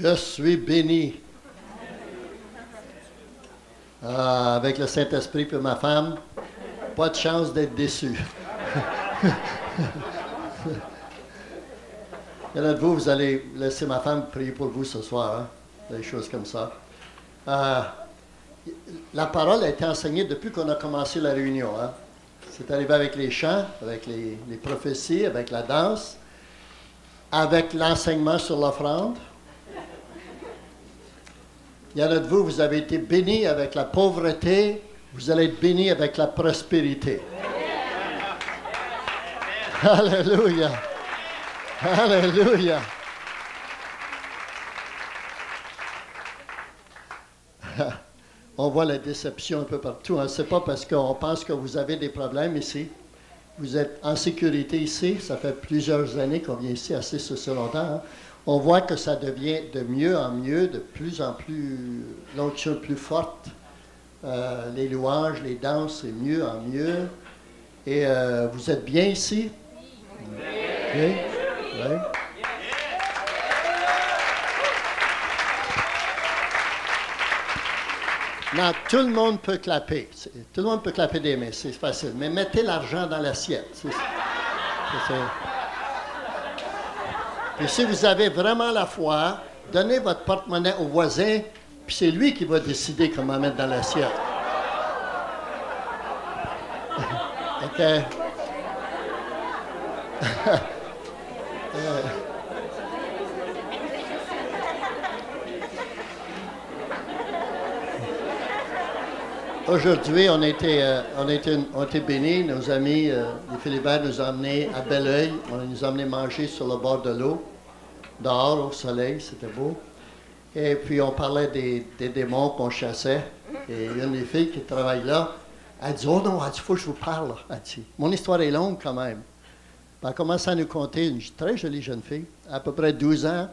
Je suis béni. Avec le Saint-Esprit et ma femme, pas de chance d'être déçu. Il y en a de vous, vous allez laisser ma femme prier pour vous ce soir, hein? Des choses comme ça. La parole a été enseignée depuis qu'on a commencé la réunion. Hein? C'est arrivé avec les chants, avec les prophéties, avec la danse, avec l'enseignement sur l'offrande. Il y en a de vous, vous avez été bénis avec la pauvreté, vous allez être bénis avec la prospérité. Alléluia! Alléluia! On voit la déception un peu partout. Ce n'est pas parce qu'on pense que vous avez des problèmes ici. Vous êtes en sécurité ici. Ça fait plusieurs années qu'on vient ici, assez longtemps. Hein? On voit que ça devient de mieux en mieux, de plus en plus, l'onction plus forte. Les louanges, les danses, c'est mieux en mieux. Et vous êtes bien ici? Oui? Oui? Non, tout le monde peut clapper. Tout le monde peut clapper des mains, c'est facile. Mais mettez l'argent dans l'assiette. Puis si vous avez vraiment la foi, donnez votre porte-monnaie au voisin, puis c'est lui qui va décider comment mettre dans l'assiette. OK? Aujourd'hui, on a été bénis. Nos amis, les Philibert, nous ont emmenés à Belleuil. On nous a emmenés manger sur le bord de l'eau, dehors, au soleil, c'était beau. Et puis, on parlait des démons qu'on chassait. Et une des filles qui travaille là, elle dit, « Oh non, il faut que je vous parle. » Elle dit, « Mon histoire est longue quand même. » Elle commence à nous conter, une très jolie jeune fille, à peu près 12 ans,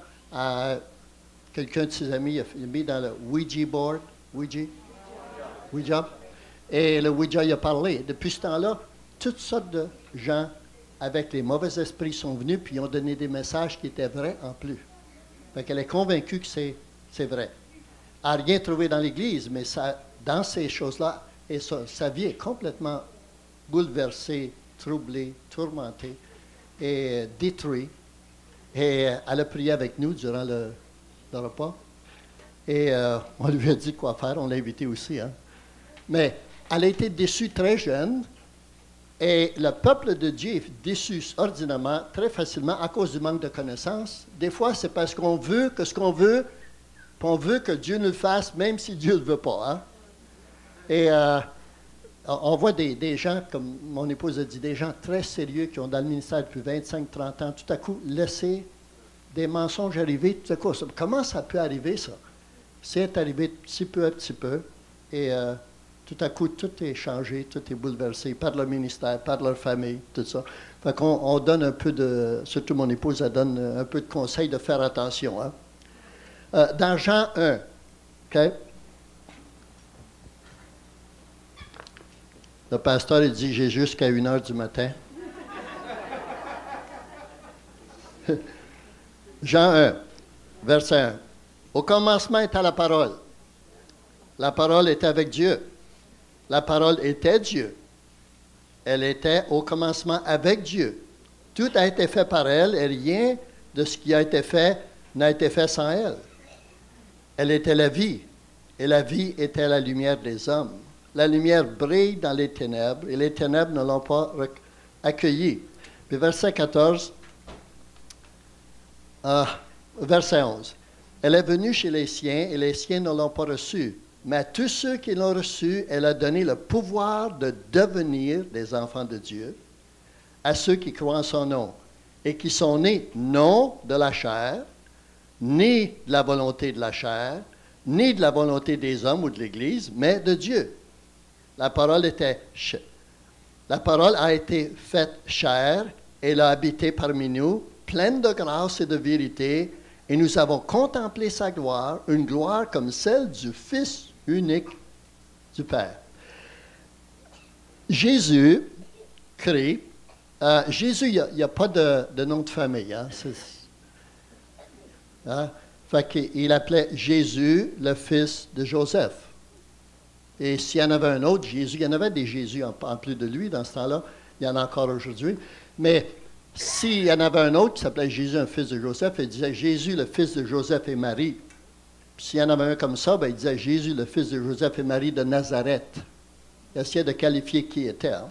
quelqu'un de ses amis a mis dans le Ouija board, Ouija. Et le Ouija il a parlé. Depuis ce temps-là, toutes sortes de gens avec les mauvais esprits sont venus puis ils ont donné des messages qui étaient vrais en plus. Fait qu'elle est convaincue que c'est vrai. Elle n'a rien trouvé dans l'Église, mais dans ces choses-là, et sa vie est complètement bouleversée, troublée, tourmentée et détruite. Et elle a prié avec nous durant le repas. Et on lui a dit quoi faire, on l'a invité aussi, hein. Mais elle a été déçue très jeune et le peuple de Dieu est déçu ordinairement, très facilement à cause du manque de connaissances. Des fois, c'est parce qu'on veut que ce qu'on veut, puis on veut que Dieu nous le fasse, même si Dieu ne le veut pas. Hein? Et on voit des gens, comme mon épouse a dit, des gens très sérieux qui ont dans le ministère depuis 25-30 ans, tout à coup laisser des mensonges arriver. Tout à coup, comment ça peut arriver, ça? C'est arrivé petit peu à petit peu. Et tout à coup, tout est changé, tout est bouleversé par le ministère, par leur famille, tout ça. Fait qu'on donne un peu de... Surtout mon épouse, elle donne un peu de conseils de faire attention. Hein? Dans Jean 1, OK? Le pasteur, il dit, j'ai jusqu'à 1h du matin. Jean 1, verset 1. Au commencement était la parole. La parole était avec Dieu. La parole était Dieu. Elle était au commencement avec Dieu. Tout a été fait par elle et rien de ce qui a été fait n'a été fait sans elle. Elle était la vie et la vie était la lumière des hommes. La lumière brille dans les ténèbres et les ténèbres ne l'ont pas accueillie. Puis verset 14, verset 11. Elle est venue chez les siens et les siens ne l'ont pas reçue. Mais à tous ceux qui l'ont reçu, elle a donné le pouvoir de devenir des enfants de Dieu, à ceux qui croient en son nom, et qui sont nés non de la chair, ni de la volonté de la chair, ni de la volonté des hommes ou de l'Église, mais de Dieu. La parole a été faite chair, elle a habité parmi nous, pleine de grâce et de vérité, et nous avons contemplé sa gloire, une gloire comme celle du Fils unique du Père. Jésus crée. Jésus, il n'y a pas de nom de famille. Hein? Fait qu'il appelait Jésus le fils de Joseph. Et s'il y en avait un autre, Jésus, il y en avait des Jésus en plus de lui dans ce temps-là. Il y en a encore aujourd'hui. Mais s'il y en avait un autre qui s'appelait Jésus, un fils de Joseph, il disait Jésus, le fils de Joseph et Marie. Puis s'il y en avait un comme ça, ben, il disait Jésus, le fils de Joseph et Marie de Nazareth. Il essayait de qualifier qui il était. Hein.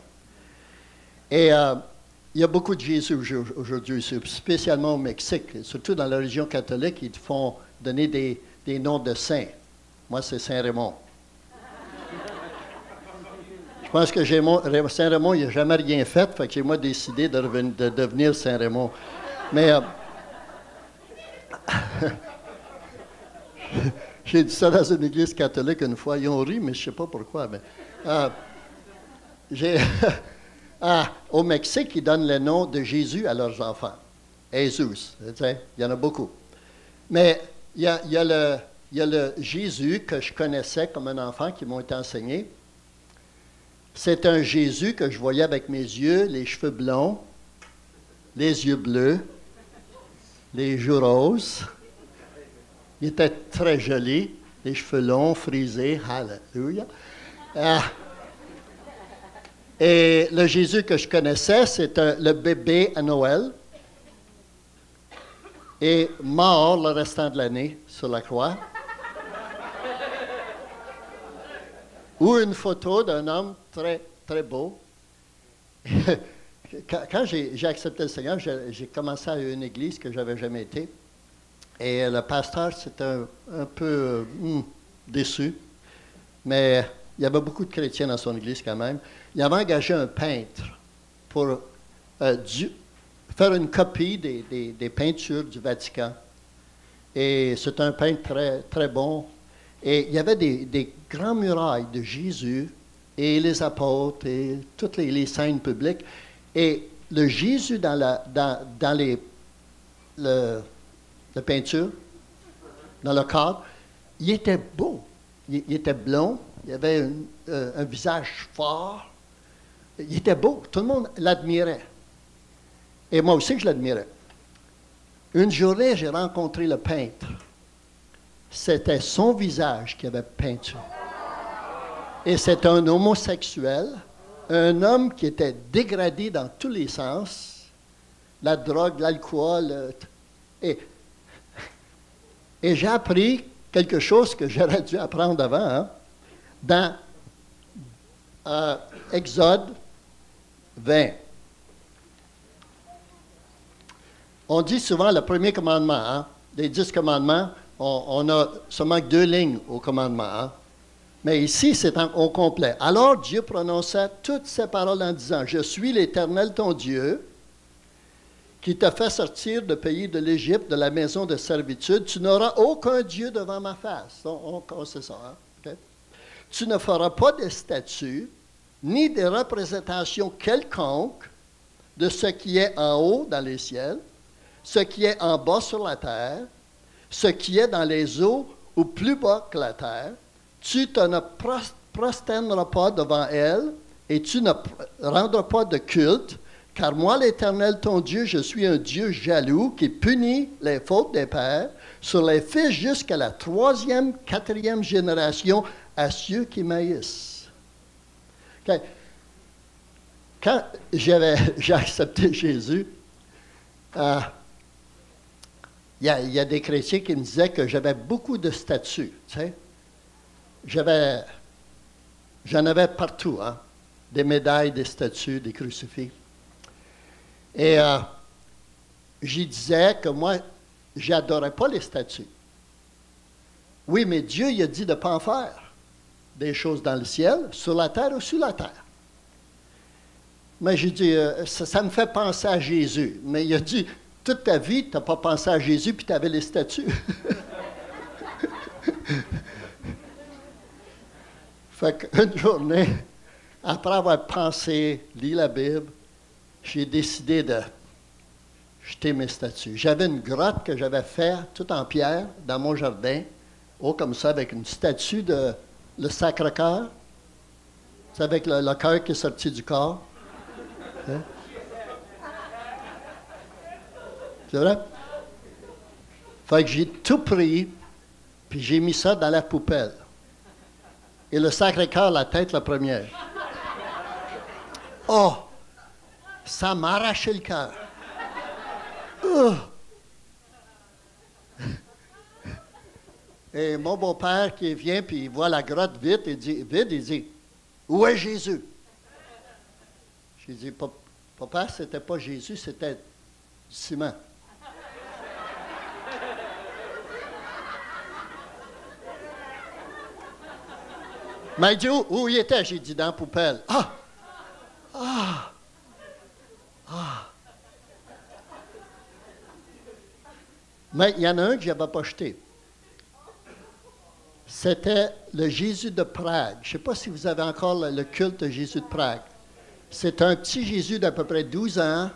Et il y a beaucoup de Jésus aujourd'hui, spécialement au Mexique, surtout dans la région catholique, ils te font donner des noms de saints. Moi, c'est Saint-Raymond. Je pense que Saint-Raymond, il n'a jamais rien fait, fait que j'ai moi décidé de devenir Saint-Raymond. Mais j'ai dit ça dans une église catholique une fois. Ils ont ri, mais je ne sais pas pourquoi. Mais, au Mexique, ils donnent le nom de Jésus à leurs enfants. Jésus, il y en a beaucoup. Mais il y a le Jésus que je connaissais comme un enfant qui m'ont été enseigné. C'est un Jésus que je voyais avec mes yeux, les cheveux blonds, les yeux bleus, les joues roses. Il était très joli, les cheveux longs, frisés, hallelujah. Et le Jésus que je connaissais, c'est le bébé à Noël et mort le restant de l'année sur la croix. Ou une photo d'un homme très, très beau. Quand j'ai accepté le Seigneur, j'ai commencé à une église que je n'avais jamais été. Et le pasteur, c'était un peu déçu. Mais il y avait beaucoup de chrétiens dans son église quand même. Il avait engagé un peintre pour faire une copie des peintures du Vatican. Et c'est un peintre très, très bon. Et il y avait des grandes murailles de Jésus et les apôtres et toutes les scènes publiques. Et le Jésus dans la peinture, dans le cadre, il était beau. Il était blond. Il avait un visage fort. Il était beau. Tout le monde l'admirait. Et moi aussi, je l'admirais. Une journée, j'ai rencontré le peintre. C'était son visage qui avait peinture. Et c'est un homosexuel, un homme qui était dégradé dans tous les sens, la drogue, l'alcool. Et j'ai appris quelque chose que j'aurais dû apprendre avant, hein, dans Exode 20. On dit souvent le premier commandement, hein, des 10 commandements, on a seulement 2 lignes au commandement. Hein. Mais ici, c'est au complet. Alors Dieu prononça toutes ces paroles en disant, « Je suis l'Éternel ton Dieu, qui t'a fait sortir du pays de l'Égypte, de la maison de servitude. Tu n'auras aucun Dieu devant ma face. » C'est ça, hein? Okay? « Tu ne feras pas de statue, ni de représentation quelconque de ce qui est en haut dans les ciels, ce qui est en bas sur la terre, ce qui est dans les eaux ou plus bas que la terre. Tu te ne prosterneras pas devant elle et tu ne rendras pas de culte, car moi, l'Éternel, ton Dieu, je suis un Dieu jaloux qui punit les fautes des pères sur les fils jusqu'à la 3e, 4e génération à ceux qui m'haïssent. Okay. Quand j'ai accepté Jésus, il y a des chrétiens qui me disaient que j'avais beaucoup de statues, tu sais. J'en avais partout, hein, des médailles, des statues, des crucifix. Et j'y disais que moi, j'adorais pas les statues. Oui, mais Dieu, il a dit de ne pas en faire. Des choses dans le ciel, sur la terre ou sous la terre. Mais j'ai dit, ça me fait penser à Jésus. Mais il a dit, toute ta vie, tu n'as pas pensé à Jésus, puis tu avais les statues. Fait qu'une journée, après avoir pensé, lu la Bible, j'ai décidé de jeter mes statues. J'avais une grotte que j'avais faite, toute en pierre, dans mon jardin, haut comme ça, avec une statue de le Sacre-Cœur. C'est avec le cœur qui est sorti du corps. Hein? C'est vrai? Fait que j'ai tout pris, puis j'ai mis ça dans la poubelle. Et le Sacré-Cœur, la tête la première. Oh! Ça m'a arraché le cœur. Et mon beau-père qui vient, puis il voit la grotte vide, il dit, où est Jésus? J'ai dit, papa, c'était pas Jésus, c'était du ciment. Mais il dit, où il était? J'ai dit, dans la poubelle. Mais il y en a un que je n'avais pas jeté. C'était le Jésus de Prague. Je ne sais pas si vous avez encore le culte de Jésus de Prague. C'est un petit Jésus d'à peu près 12 ans,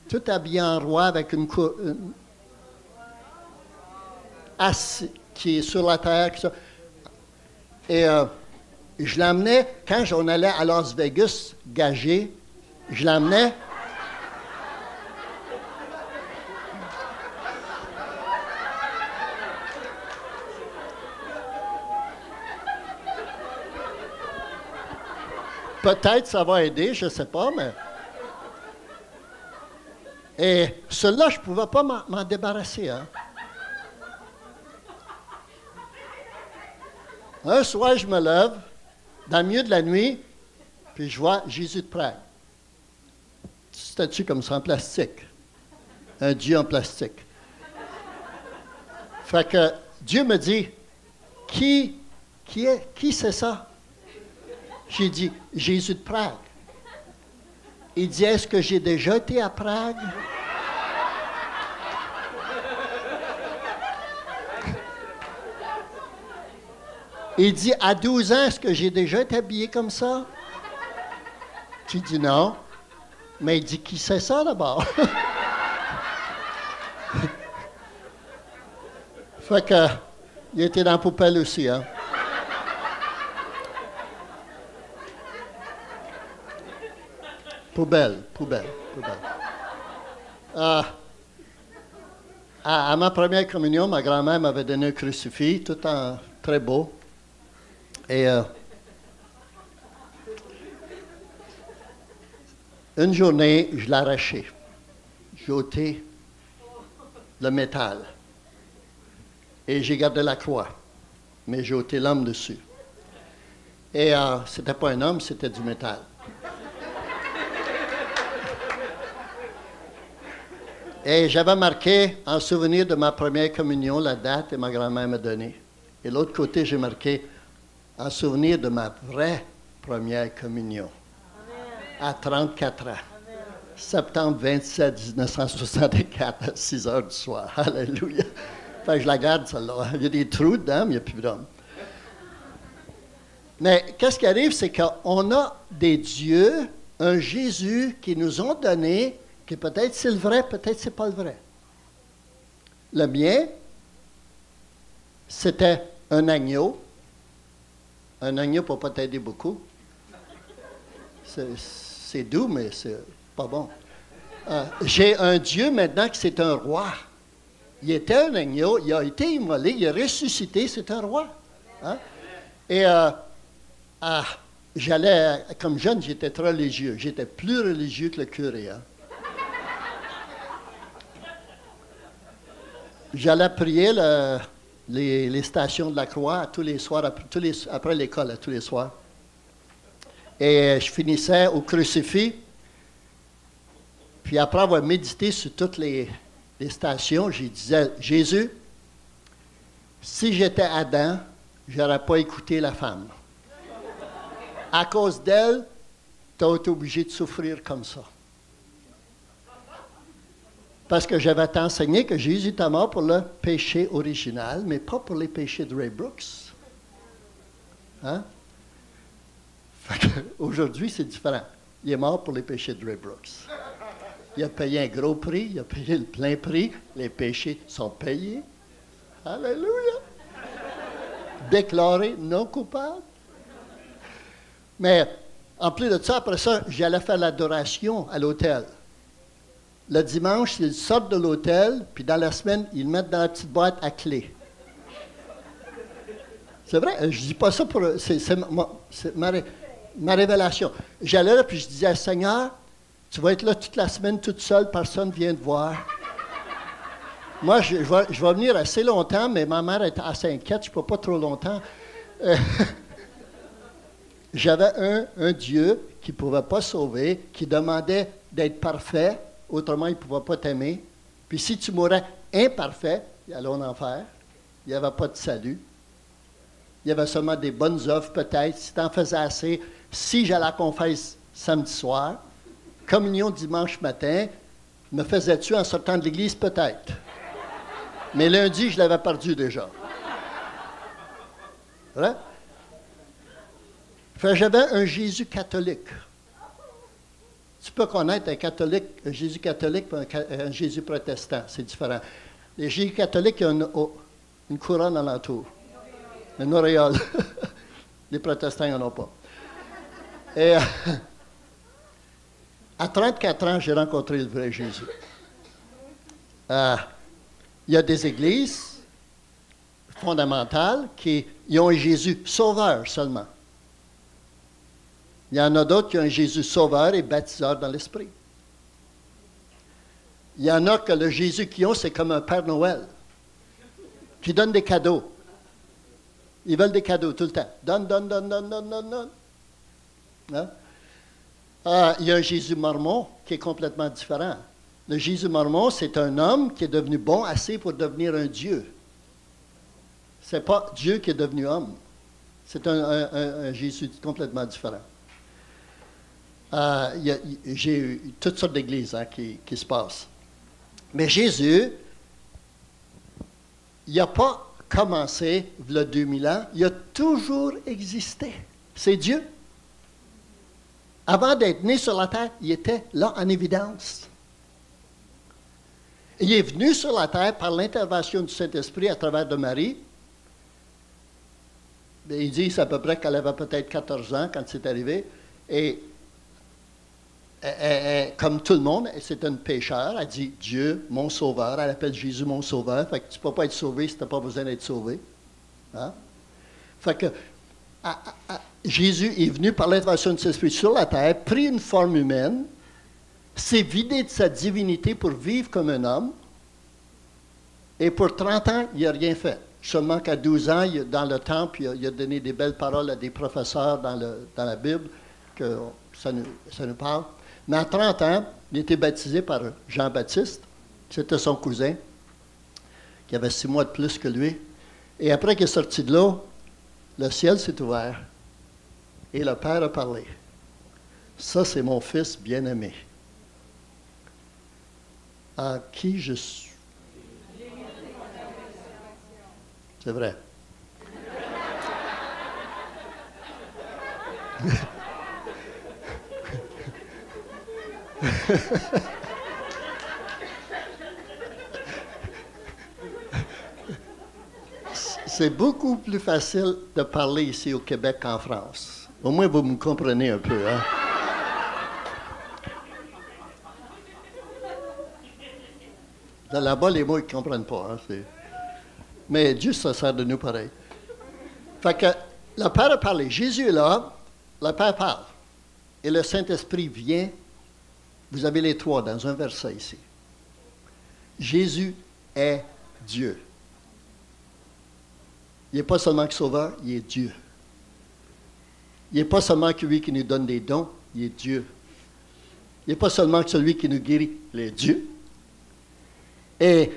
tout habillé en roi avec une assis, qui est sur la terre. Et je l'emmenais, quand on allait à Las Vegas gager, je l'emmenais. Peut-être ça va aider, je ne sais pas, mais... Et celui-là, je ne pouvais pas m'en débarrasser. Hein? Un soir, je me lève, dans le milieu de la nuit, puis je vois Jésus de Prague. Statue comme ça, en plastique. Un Dieu en plastique. Fait que Dieu me dit, qui c'est ça? J'ai dit, Jésus de Prague. Il dit, est-ce que j'ai déjà été à Prague? Il dit, à 12 ans, est-ce que j'ai déjà été habillé comme ça? J'ai dit non. Mais il dit, qui c'est ça d'abord? Fait que, il était dans la poubelle aussi, hein. Poubelle. À ma première communion, ma grand-mère m'avait donné un crucifix, tout en très beau. Et une journée, je l'ai arraché. J'ai ôté le métal. Et j'ai gardé la croix. Mais j'ai ôté l'homme dessus. Et c'était pas un homme, c'était du métal. Et j'avais marqué, en souvenir de ma première communion, la date que ma grand-mère m'a donnée. Et l'autre côté, j'ai marqué, en souvenir de ma vraie première communion. Amen. À 34 ans. Amen. Septembre 27, 1964, à 6 heures du soir. Alléluia. Fait que je la garde, celle-là. Il y a des trous dedans, mais il n'y a plus d'hommes. Mais qu'est-ce qui arrive, c'est qu'on a des dieux, un Jésus qui nous ont donné, que peut-être c'est le vrai, peut-être c'est pas le vrai. Le mien, c'était un agneau. Un agneau ne peut pas t'aider beaucoup. C'est doux, mais c'est pas bon. J'ai un Dieu maintenant qui c'est un roi. Il était un agneau, il a été immolé, il a ressuscité, c'est un roi. Hein? Et j'allais, comme jeune, j'étais très religieux. J'étais plus religieux que le curé. Hein? J'allais prier les stations de la croix tous les soirs, après l'école, tous les soirs. Et je finissais au crucifix. Puis après avoir médité sur toutes les stations, je disais, Jésus, si j'étais Adam, je n'aurais pas écouté la femme. À cause d'elle, tu as été obligé de souffrir comme ça. Parce que j'avais enseigné que Jésus est mort pour le péché original, mais pas pour les péchés de Ray Brooks. Hein? Aujourd'hui, c'est différent. Il est mort pour les péchés de Ray Brooks. Il a payé un gros prix, il a payé le plein prix. Les péchés sont payés. Alléluia! Déclaré non coupable. Mais en plus de ça, après ça, j'allais faire l'adoration à l'hôtel. le dimanche, ils sortent de l'hôtel, puis dans la semaine, ils le mettent dans la petite boîte à clé. C'est vrai, je ne dis pas ça pour... C'est ma révélation. J'allais là, puis je disais, Seigneur, tu vas être là toute la semaine, toute seule, personne ne vient te voir. Moi, je vais venir assez longtemps, mais ma mère est assez inquiète, je ne peux pas trop longtemps. J'avais un Dieu qui ne pouvait pas sauver, qui demandait d'être parfait, autrement il ne pouvait pas t'aimer. Puis si tu mourais imparfait, il allait en enfer. Il n'y avait pas de salut. Il y avait seulement des bonnes œuvres, peut-être, si tu en faisais assez. Si j'allais à la confesse samedi soir, communion dimanche matin, me faisais-tu en sortant de l'église? Peut-être. Mais lundi, je l'avais perdu déjà. Vrai? J'avais un Jésus catholique. Tu peux connaître un catholique, un Jésus catholique et un Jésus protestant. C'est différent. Les Jésus catholiques, il y a une couronne alentour. Une auréole. Les protestants n'en ont pas. Et à 34 ans, j'ai rencontré le vrai Jésus. Il y a des églises fondamentales qui ont un Jésus sauveur seulement. Il y en a d'autres qui ont un Jésus sauveur et baptiseur dans l'esprit. Il y en a que le Jésus qu'ils ont, c'est comme un Père Noël qui donne des cadeaux. Ils veulent des cadeaux tout le temps. Donne. Hein? Il y a un Jésus mormon qui est complètement différent. Le Jésus mormon, c'est un homme qui est devenu bon assez pour devenir un Dieu. Ce n'est pas Dieu qui est devenu homme. C'est un Jésus complètement différent. J'ai eu toutes sortes d'églises qui se passent. Mais Jésus, il n'a pas commencé il y a 2000 ans, il a toujours existé. C'est Dieu. Avant d'être né sur la terre, il était là en évidence. Il est venu sur la terre par l'intervention du Saint-Esprit à travers de Marie. Il dit à peu près qu'elle avait peut-être 14 ans quand c'est arrivé. Et comme tout le monde, c'est une pécheur. Elle dit Dieu, mon sauveur. Elle appelle Jésus mon sauveur. Fait que tu ne peux pas être sauvé si tu n'as pas besoin d'être sauvé. Hein? Fait que Jésus est venu par l'intervention de Saint-Esprit sur la terre, pris une forme humaine, s'est vidé de sa divinité pour vivre comme un homme. Et pour 30 ans, il n'a rien fait. Seulement qu'à 12 ans, dans le temple, il a donné des belles paroles à des professeurs dans la Bible, que ça nous parle. Mais à 30 ans, il a été baptisé par Jean-Baptiste. C'était son cousin, qui avait 6 mois de plus que lui. Et après qu'il est sorti de l'eau, le ciel s'est ouvert et le Père a parlé. Ça, c'est mon fils bien-aimé, en qui je suis. C'est vrai. C'est beaucoup plus facile de parler ici au Québec qu'en France. Au moins, vous me comprenez un peu, hein? Là-bas, les mots, ils ne comprennent pas. Hein? Mais Dieu se sert de nous pareil. Fait que le Père a parlé. Jésus est là, le Père parle. Et le Saint-Esprit vient. Vous avez les trois dans un verset ici. Jésus est Dieu. Il n'est pas seulement que sauveur, il est Dieu. Il n'est pas seulement que lui qui nous donne des dons, il est Dieu. Il n'est pas seulement que celui qui nous guérit, il est Dieu. Et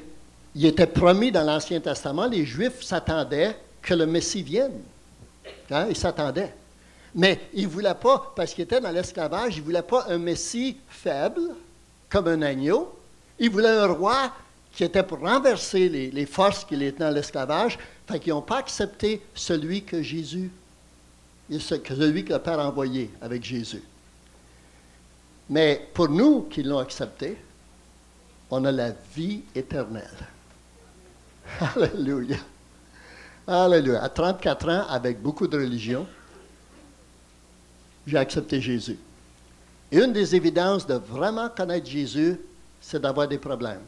il était promis dans l'Ancien Testament, les Juifs s'attendaient que le Messie vienne. Hein? Ils s'attendaient. Mais ils ne voulaient pas, parce qu'ils étaient dans l'esclavage, ils ne voulaient pas un Messie faible, comme un agneau. Ils voulaient un roi qui était pour renverser les forces qui étaient dans l'esclavage. Fait qu'ils n'ont pas accepté celui que celui que le Père a envoyé avec Jésus. Mais pour nous qui l'ont accepté, on a la vie éternelle. Alléluia. Alléluia. À 34 ans, avec beaucoup de religion, j'ai accepté Jésus. Et une des évidences de vraiment connaître Jésus, c'est d'avoir des problèmes.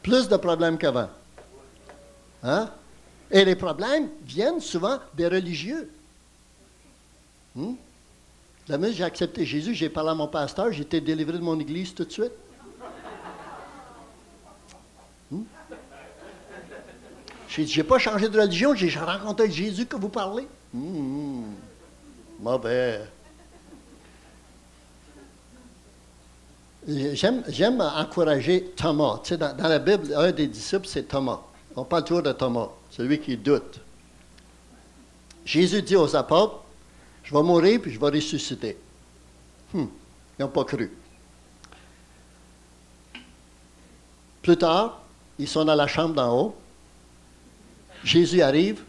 Plus de problèmes qu'avant. Hein? Et les problèmes viennent souvent des religieux. La minute j'ai accepté Jésus, j'ai parlé à mon pasteur, j'ai été délivré de mon église tout de suite. J'ai pas changé de religion, j'ai rencontré Jésus que vous parlez. Mauvais. J'aime encourager Thomas. Tu sais, dans la Bible, un des disciples, c'est Thomas. On parle toujours de Thomas, celui qui doute. Jésus dit aux apôtres, je vais mourir puis je vais ressusciter. Ils n'ont pas cru. Plus tard, ils sont dans la chambre d'en haut. Jésus arrive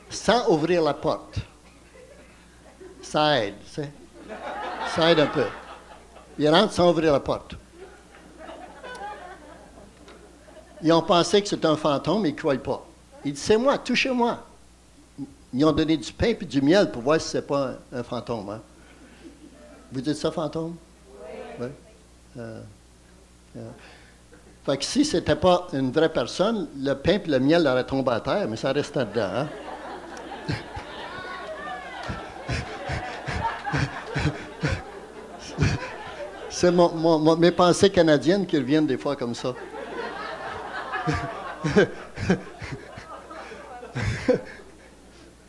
sans ouvrir la porte. Ça aide, tu sais. Ça aide un peu. Il rentre sans ouvrir la porte. Ils ont pensé que c'était un fantôme, mais ils ne croient pas. Il dit, c'est moi, touchez-moi. Ils ont donné du pain et du miel pour voir si ce n'est pas un fantôme. Hein? Vous dites ça, fantôme? Oui. Fait que si ce n'était pas une vraie personne, le pain et le miel auraient tombé à terre, mais ça restait dedans. Hein? C'est mes pensées canadiennes qui reviennent des fois comme ça.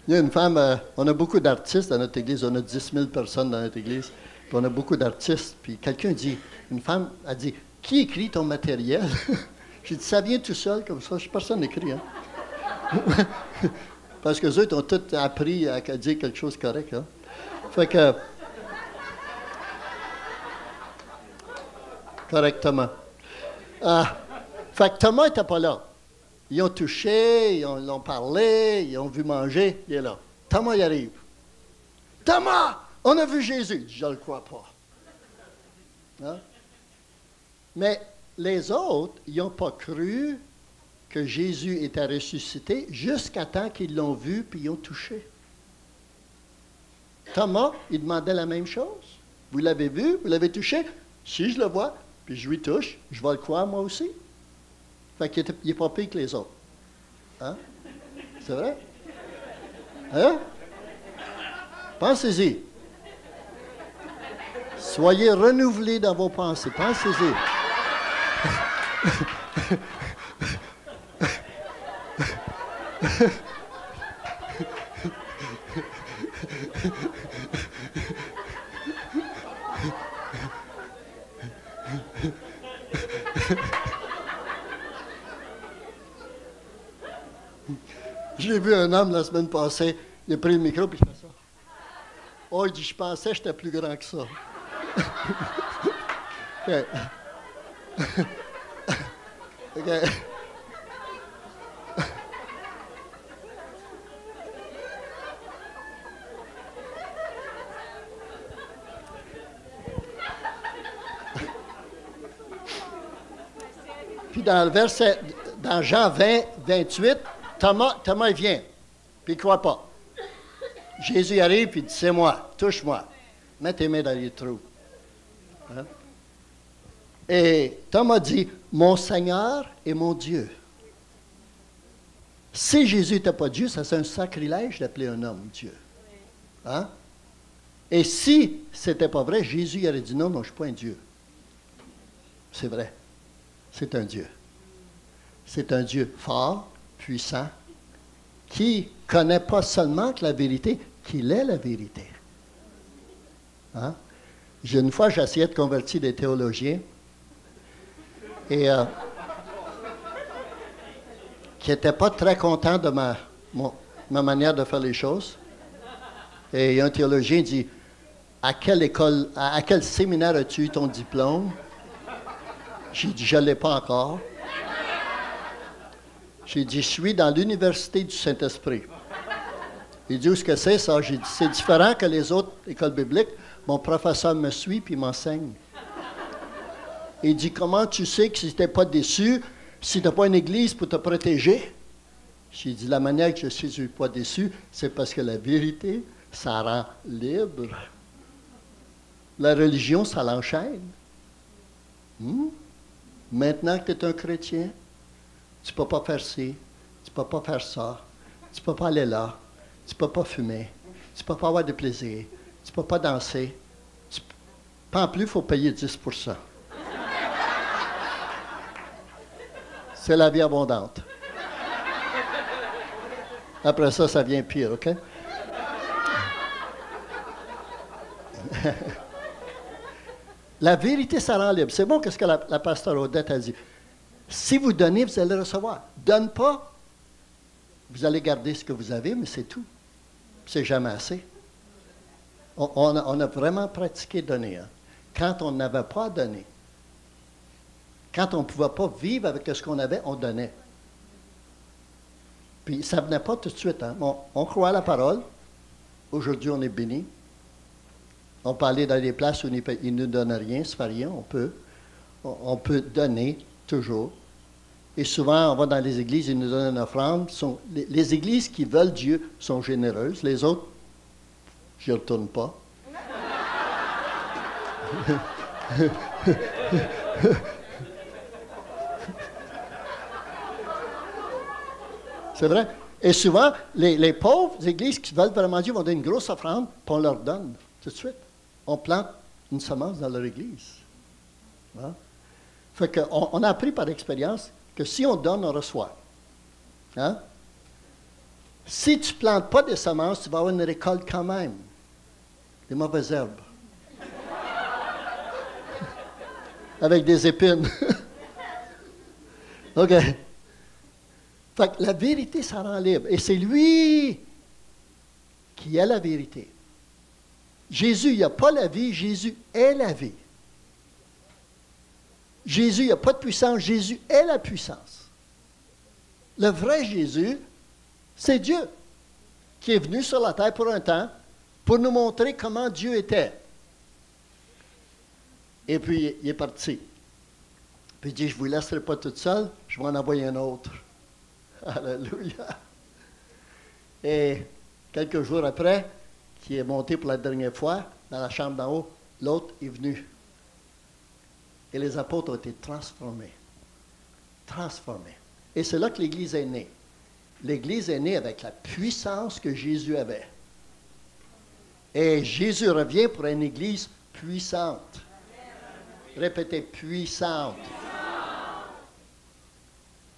Il y a une femme, on a beaucoup d'artistes dans notre église, on a 10 000 personnes dans notre église, puis on a beaucoup d'artistes, puis quelqu'un dit, une femme a dit, qui écrit ton matériel? J'ai dit, ça vient tout seul comme ça, personne n'écrit. Hein? Parce que eux ont tous appris à dire quelque chose de correct. Hein? Fait que, correctement. Fait que Thomas n'était pas là. Ils ont touché, ils l'ont parlé, ils ont vu manger, il est là. Thomas, il arrive. Thomas, on a vu Jésus. Je ne le crois pas. Hein? Mais les autres, ils n'ont pas cru que Jésus était ressuscité jusqu'à temps qu'ils l'ont vu puis ils ont touché. Thomas, il demandait la même chose. Vous l'avez vu, vous l'avez touché. Si je le vois, puis je lui touche, je vais le croire moi aussi. Fait qu'il n'est pas pire que les autres. Hein? C'est vrai? Hein? Pensez-y. Soyez renouvelés dans vos pensées. Pensez-y. J'ai vu un homme la semaine passée, il a pris le micro et il fait ça. Oh, il dit, je pensais que j'étais plus grand que ça. OK. OK. Puis dans le verset, dans Jean 20, 28, Thomas il vient, puis il ne croit pas. Jésus arrive, puis il dit, c'est moi, touche-moi. Mets tes mains dans les trous. Hein? Et Thomas dit, mon Seigneur et mon Dieu. Si Jésus n'était pas Dieu, ça serait un sacrilège d'appeler un homme Dieu. Hein? Et si ce n'était pas vrai, Jésus aurait dit, non, je ne suis pas un Dieu. C'est vrai. C'est un Dieu. C'est un Dieu fort, puissant, qui ne connaît pas seulement que la vérité, qu'il est la vérité. Hein? Une fois, j'essayais de convertir des théologiens et qui n'étaient pas très contents de ma manière de faire les choses. Et un théologien dit, à quelle école, à quel séminaire as-tu eu ton diplôme? J'ai dit, je ne l'ai pas encore. J'ai dit, je suis dans l'université du Saint-Esprit. Il dit, où est-ce que c'est ça? J'ai dit, c'est différent que les autres écoles bibliques. Mon professeur me suit puis m'enseigne. Il dit, comment tu sais que si tu n'es pas déçu, si tu n'as pas une église pour te protéger? J'ai dit, la manière que je ne suis pas déçu, c'est parce que la vérité, ça rend libre. La religion, ça l'enchaîne. Maintenant que tu es un chrétien, tu ne peux pas faire ci, tu ne peux pas faire ça, tu ne peux pas aller là, tu ne peux pas fumer, tu ne peux pas avoir de plaisir, tu ne peux pas danser. Pas en plus, il faut payer 10%. C'est la vie abondante. Après ça, ça vient pire, OK? La vérité, ça rend libre. C'est bon, qu'est-ce que la pasteur Odette a dit. Si vous donnez, vous allez recevoir. Donne pas, vous allez garder ce que vous avez, mais c'est tout. C'est jamais assez. On a vraiment pratiqué donner. Hein? Quand on n'avait pas à donner, quand on ne pouvait pas vivre avec ce qu'on avait, on donnait. Puis ça ne venait pas tout de suite. Hein? On croit à la parole. Aujourd'hui, on est béni. On peut aller dans des places où ils ne nous donnent rien, ça ne fait rien, on peut donner toujours. Et souvent, on va dans les églises, ils nous donnent une offrande. Les églises qui veulent Dieu sont généreuses. Les autres, je n'y retourne pas. C'est vrai. Et souvent, les pauvres églises qui veulent vraiment Dieu vont donner une grosse offrande, puis on leur donne tout de suite. On plante une semence dans leur église. Hein? Fait qu'on a appris par expérience que si on donne, on reçoit. Hein? Si tu ne plantes pas des semences, tu vas avoir une récolte quand même. Des mauvaises herbes. Avec des épines. OK. Fait que la vérité, ça rend libre. Et c'est lui qui est la vérité. Jésus, il n'y a pas la vie, Jésus est la vie. Jésus, il n'y a pas de puissance, Jésus est la puissance. Le vrai Jésus, c'est Dieu qui est venu sur la terre pour un temps pour nous montrer comment Dieu était. Et puis, il est parti. Puis il dit, je ne vous laisserai pas toute seule, je vais en envoyer un autre. Alléluia. Et quelques jours après, qui est monté pour la dernière fois dans la chambre d'en haut, l'autre est venu. Et les apôtres ont été transformés. Transformés. Et c'est là que l'Église est née. L'Église est née avec la puissance que Jésus avait. Et Jésus revient pour une Église puissante. Répétez, puissante.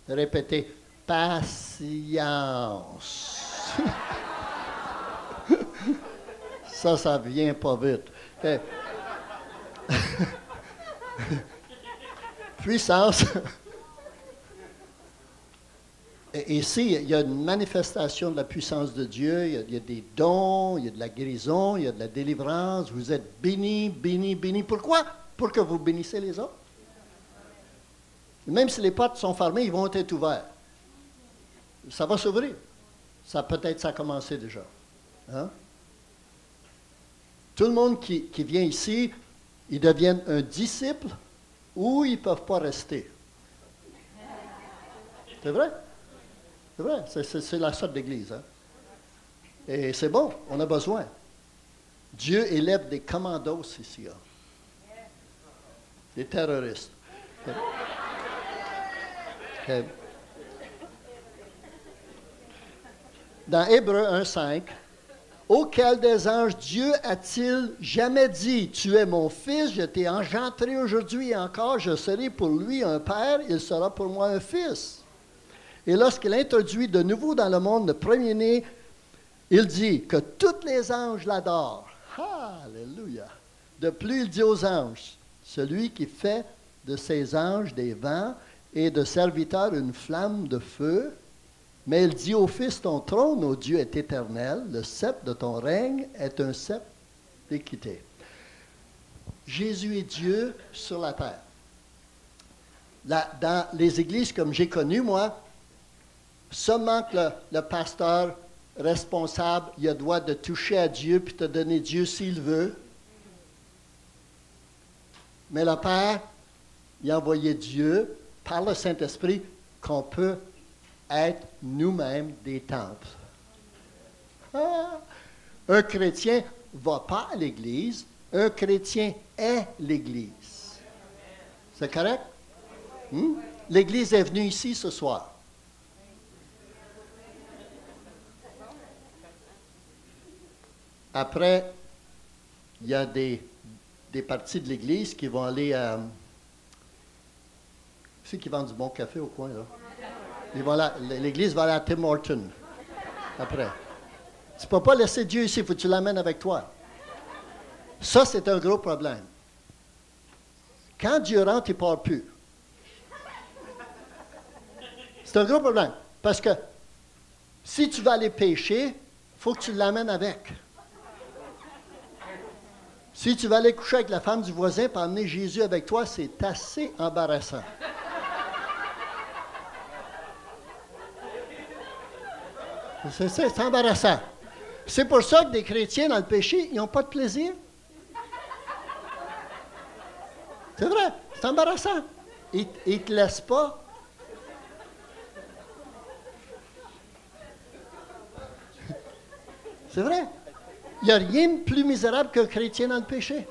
Répétez, patience. Ça vient pas vite. Puissance. Et ici, il y a une manifestation de la puissance de Dieu. Il y a des dons, il y a de la guérison, il y a de la délivrance. Vous êtes bénis, bénis, bénis. Pourquoi? Pour que vous bénissez les autres. Même si les portes sont fermées, ils vont être ouverts. Ça va s'ouvrir. Peut-être ça a commencé déjà. Hein? Tout le monde qui vient ici, ils deviennent un disciple ou ils ne peuvent pas rester. C'est vrai? C'est vrai, c'est la sorte d'église. Hein? Et c'est bon, on a besoin. Dieu élève des commandos ici. Hein? Des terroristes. Okay. Dans Hébreux 1,5, auquel des anges Dieu a-t-il jamais dit, tu es mon fils, je t'ai engendré aujourd'hui et encore, je serai pour lui un père, il sera pour moi un fils. Et lorsqu'il introduit de nouveau dans le monde le premier-né, il dit que tous les anges l'adorent. Alléluia. De plus, il dit aux anges, celui qui fait de ses anges des vents et de serviteurs une flamme de feu, mais il dit au Fils, ton trône, ô Dieu, est éternel, le sceptre de ton règne est un sceptre d'équité. Jésus est Dieu sur la terre. Dans les églises comme j'ai connu, moi, seulement que le pasteur responsable, il a le droit de toucher à Dieu puis te donner Dieu s'il veut. Mais le Père, il a envoyé Dieu par le Saint-Esprit qu'on peut être nous-mêmes des temples. Ah! Un chrétien ne va pas à l'Église, un chrétien est l'Église. C'est correct? L'Église est venue ici ce soir. Après, il y a des parties de l'Église qui vont aller à... Ceux qui vendent du bon café au coin, là. L'Église va aller à Tim Horton. Après. Tu ne peux pas laisser Dieu ici, il faut que tu l'amènes avec toi. Ça, c'est un gros problème. Quand Dieu rentre, il ne part plus. C'est un gros problème. Parce que si tu vas aller pécher, il faut que tu l'amènes avec. Si tu vas aller coucher avec la femme du voisin et emmener Jésus avec toi, c'est assez embarrassant. C'est embarrassant. C'est pour ça que des chrétiens dans le péché, ils n'ont pas de plaisir. C'est vrai, c'est embarrassant. Ils ne te laissent pas. C'est vrai. Il n'y a rien de plus misérable qu'un chrétien dans le péché.